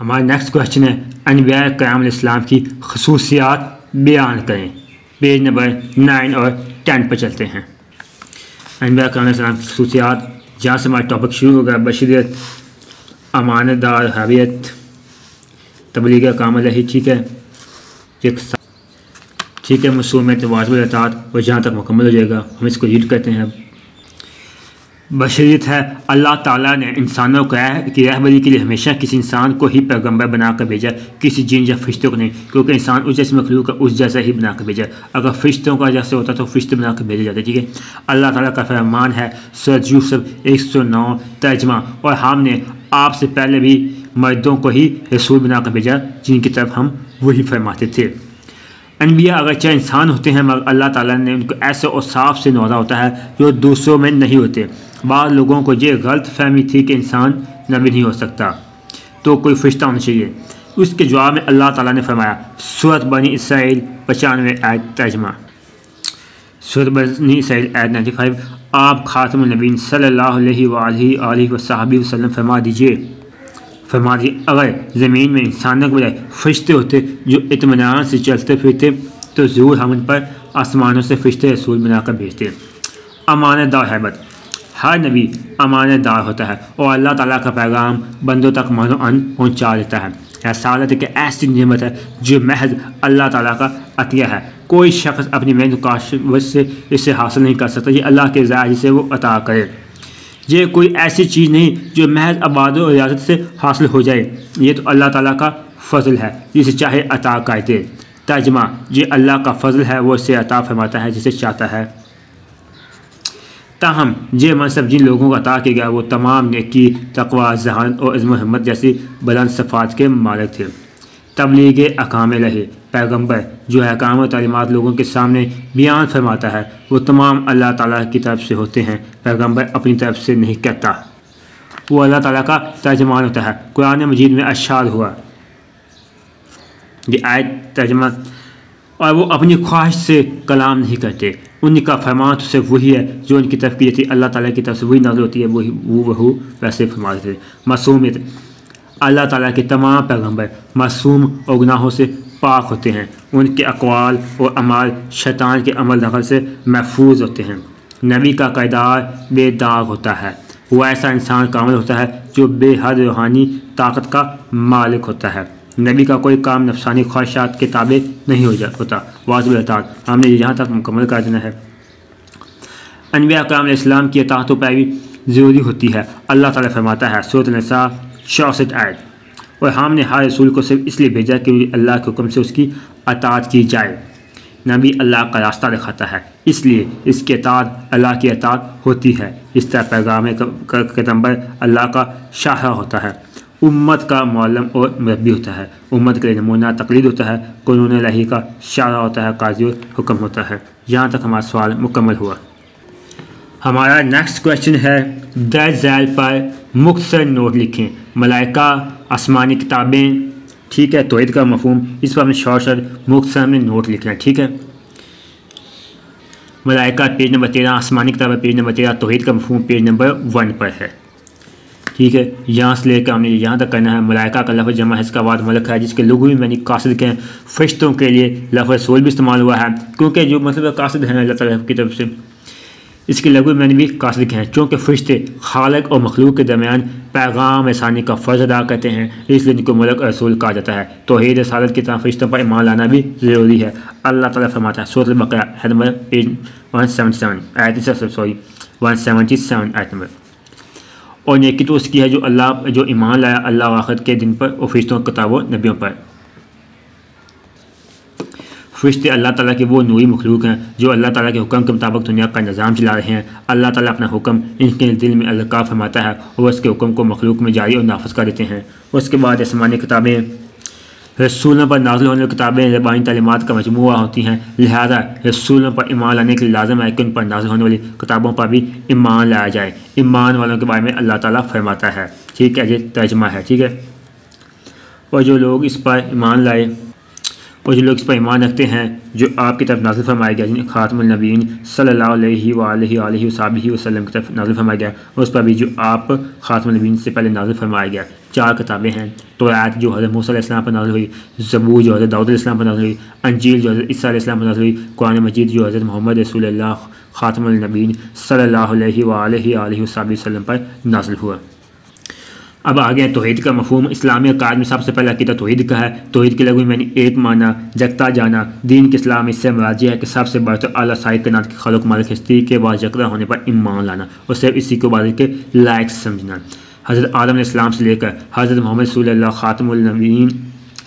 हमारा next question है अनबिया क़याम इस्लाम की खसूसियात बयान करें। पेज नंबर 9 और 10 पर चलते हैं। अनबिया क़याम इस्लाम की खसूसियात, जहाँ से हमारा टॉपिक शुरू होगा। बशरियत, अमानतदार, हवियत, तबलीग काम अलही, ठीक है, ठीक है, मसूमियत, वाजिब अतात, और जहाँ तक मुकम्मल हो जाएगा हम इसको रीड करते हैं। बशरियत है, अल्लाह ताला ने इंसानों की रहबरी के लिए हमेशा किसी इंसान को ही पैगंबर बनाकर भेजा, किसी जिन या फरिश्तों को नहीं, क्योंकि इंसान उस जैसे मखलूक है उस जैसा ही बनाकर भेजा। अगर फरिश्तों का जैसे होता तो फरिश्ते बनाकर भेजे जाते, ठीक है। अल्लाह ताला का फरमान है सूरह यूसुफ 109 तर्जमा, और हमने आपसे पहले भी मर्दों को ही रसूल बनाकर भेजा जिनकी तरफ हम वही फरमाते थे। अनबिया अगरचे इंसान होते हैं मगर अल्लाह ताला ने उनको ऐसे औसाफ से नवाजा होता है जो दूसरों में नहीं होते। बाद लोगों को ये गलत फहमी थी कि इंसान नबी नहीं हो सकता तो कोई फरिश्ता होना चाहिए। उसके जवाब में अल्लाह ताला ने फरमाया, सूरत बनी इसराइल 95 आयत तर्जमा, सूरत बनी इसराइल आयत 95, आप खातमुन नबीन सल्लल्लाहु अलैहि वसल्लम फरमा दीजिए अगर ज़मीन में इंसानों के बजाय फरिश्ते होते जो इत्मीनान से चलते फिरते तो ज़रूर हम उन पर आसमानों से फरिश्ते रसूल बनाकर भेजते। अमानतदार हैबत, हर नबी अमानतदार होता है और अल्लाह ताला का पैगाम बंदों तक मानो पहुँचा देता है। रसालत एक ऐसी नेमत है जो महज अल्लाह ताला का अतिया है। कोई शख्स अपनी मेहनत काशवश से इसे हासिल नहीं कर सकता, ये अल्लाह के ज़रिए से वो अता करे। ये कोई ऐसी चीज़ नहीं जो महज आबाद और इजाज़त से हासिल हो जाए, ये तो अल्लाह ताला का फ़ज़ल है जिसे चाहे अता कर दे। तर्जमा, ये अल्लाह का फ़ज़ल है, वो इसे अता फरमाता है जिसे चाहता है। ताहम ये मनसब जिन लोगों को अता किया गया वो तमाम नेकी, तकवा, ज़हानत और इज़्म हिम्मत जैसी बुलंद सिफ़ात के मालिक थे। तबलीग अहकाम लहे, पैगंबर जो अहकाम और तालीमात लोगों के सामने बयान फरमाता है वो तमाम अल्लाह ताला की तरफ से होते हैं। पैगंबर अपनी तरफ से नहीं कहता, वो अल्लाह ताला का तर्जमान होता है। कुरान मजीद में अरशाद हुआ, ये आयत तर्जमा, और वो अपनी ख्वाहिश से कलाम नहीं करते, उनका फरमान तो सिर्फ वही है जो उनकी तरफ की जाती है, अल्लाह ताला की तरफ से वही नाज़िल होती है, वो वैसे फरमाते थे। मासूमियत, अल्लाह ताला के तमाम पैगंबर मासूम और गुनाहों से पाक होते हैं, उनके अक़वाल और अमाल शैतान के अमल दखल से महफूज होते हैं। नबी का किरदार बेदाग होता है, वो ऐसा इंसान कामिल होता है जो बेहद रूहानी ताकत का मालिक होता है। नबी का कोई काम नफसानी ख्वाहिशात के ताबे नहीं होता। वाजिब अतात, हमने यहाँ तक मुकम्मल कर देना है। अनबिया क़याम इस्लाम की अताअत व पैरवी ज़रूरी होती है। अल्लाह ताला फरमाता है सूरत निसा 64 आयत, और हमने हर रसूल को सिर्फ इसलिए भेजा कि अल्लाह के हुक्म से उसकी अताअत की जाए। नबी अल्लाह का रास्ता दिखाता है, इसलिए इसकी अताअत अल्लाह की अताअत होती है। इस तरह पैगाम पैगंबर अल्लाह का शाह होता है, उम्मत का मौलम और मुरब्बी होता है, उम्मत के लिए नमूना तकलीद होता है, कानून इलाही का शाह होता है, काज़ी हुक्म होता है। यहाँ तक हमारा सवाल मुकम्मल हुआ। हमारा नेक्स्ट क्वेश्चन है, दर्ज झैल पर मुख्तसर नोट लिखें। मलाइका, आसमानी किताबें, ठीक है, तौहीद का मफ़हूम, इस पर हमने शॉर्ट मुख्तसर में नोट लिखना है, ठीक है। मलाइका पेज नंबर 13, आसमानी किताबें पेज नंबर 13, तौहीद का मफ़हूम पेज नंबर 1 पर है, ठीक है। यहाँ से लेकर हमने यहाँ तक करना है। मलाइका का लफ्ज़ जमा है, इसका बाद मलक है, जिसके लुग़वी मानी कासिद के फरिश्तों के लिए लफ्ज़ रसूल भी इस्तेमाल हुआ है, क्योंकि जो मतलब कासिद हैं अल्लाह ताला की तरफ से, इसके लघु मैंने भी कासिद हैं, क्योंकि फरिश्ते खालिक और मखलूक के दरमियान पैगाम रसानी का फ़र्ज़ अदा करते हैं, इसलिए इनको मलक रसूल कहा जाता है। तौहीद रसालत की तरह फरिश्तों पर ईमान लाना भी ज़रूरी है। अल्लाह ताला फरमाता है सूरत अल-बक़रा आयत नंबर 177 आयत नंबर, और नेकी तो उसकी है जो ईमान लाया अल्लाह व आखिरत के दिन पर और फरिश्तों, किताबों, नबियों पर। फरिश्ते अल्लाह ताला के वो नूरी मखलूक हैं जो अल्लाह ताला के हुक्म के मुताबिक दुनिया का निज़ाम चला रहे हैं। अल्लाह ताला अपना हुक्म इनके दिल में अलका फरमाता है और उसके हुक्म को मखलूक में जारी और नाफिज कर देते हैं। उसके बाद आसमानी किताबें रसूलों पर नाज़िल होने वाली किताबें ज़बानी तालीमात का मजमूआ होती हैं, लिहाजा रसूलों पर ईमान लाने के लिए लाज़िम है कि उन पर नाज़िल होने वाली किताबों पर भी ईमान लाया जाए। ईमान वालों के बारे में अल्लाह ताला फरमाता है, ठीक है, ये तर्जमा है, ठीक है। और जो लोग इस पर ईमान लाए और जो लोग इस पर ईमान रखते हैं जो आपकी तरफ नाज़िल फरमाया गया, जिन्हें खातमुल नबीयीन सल्लल्लाहु अलैहि वसल्लम की तरफ नाज़िल फरमाया गया, उस पर भी जो आप खातमुल नबीयीन से पहले नाज़िल फरमाया गया। 4 किताबें हैं, तौरात जो हज़रत मूसा अलैहिस्सलाम पर नाज़िल हुई, ज़बूर जो हज़रत दाऊद अलैहिस्सलाम पर नाज़िल हुई, अंजील जो हज़रत ईसा अलैहिस्सलाम पर नाज़िल हुई, कुरान मजीद जो हज़रत मोहम्मद रसूलुल्लाह खातमुल नबीयीन सल्लल्लाहु अलैहि वसल्लम पर नाज़िल हुआ। अब आ गया तौहीद का मफ़हूम। इस्लामी अक़ायद में सबसे पहला अक़ीदा तौहीद का है। तौहीद के लगभग मैंने एक माना जगता जाना। दीन के इस्लाम इससे मुराद है कि सबसे बढ़कर अल्लाह सारी कायनात के खालिक मालिक हस्ती के बाद यकता होने पर ईमान लाना और सिर्फ इसी को इबादत के लायक समझना। हज़रत आदम अलैहिस्सलाम से लेकर हज़रत मोहम्मद रसूलुल्लाह खातमुल नबीयीन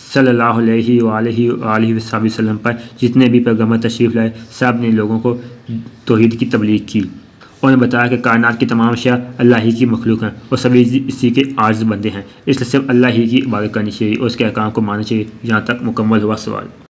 सल्लल्लाहु अलैहि वसल्लम पर जितने भी पैगम्बर तशरीफ़ लाए, सब ने लोगों को तौहीद की तबलीग की। उन्होंने बताया कि कायनात की तमाम अशिया अल्लाह ही की मखलूक हैं और सभी इसी के आजिज़ बंदे हैं, इसलिए सिर्फ अल्लाह ही की इबादत करनी चाहिए और उसके अहकाम को मानना चाहिए। जहाँ तक मुकम्मल हुआ सवाल।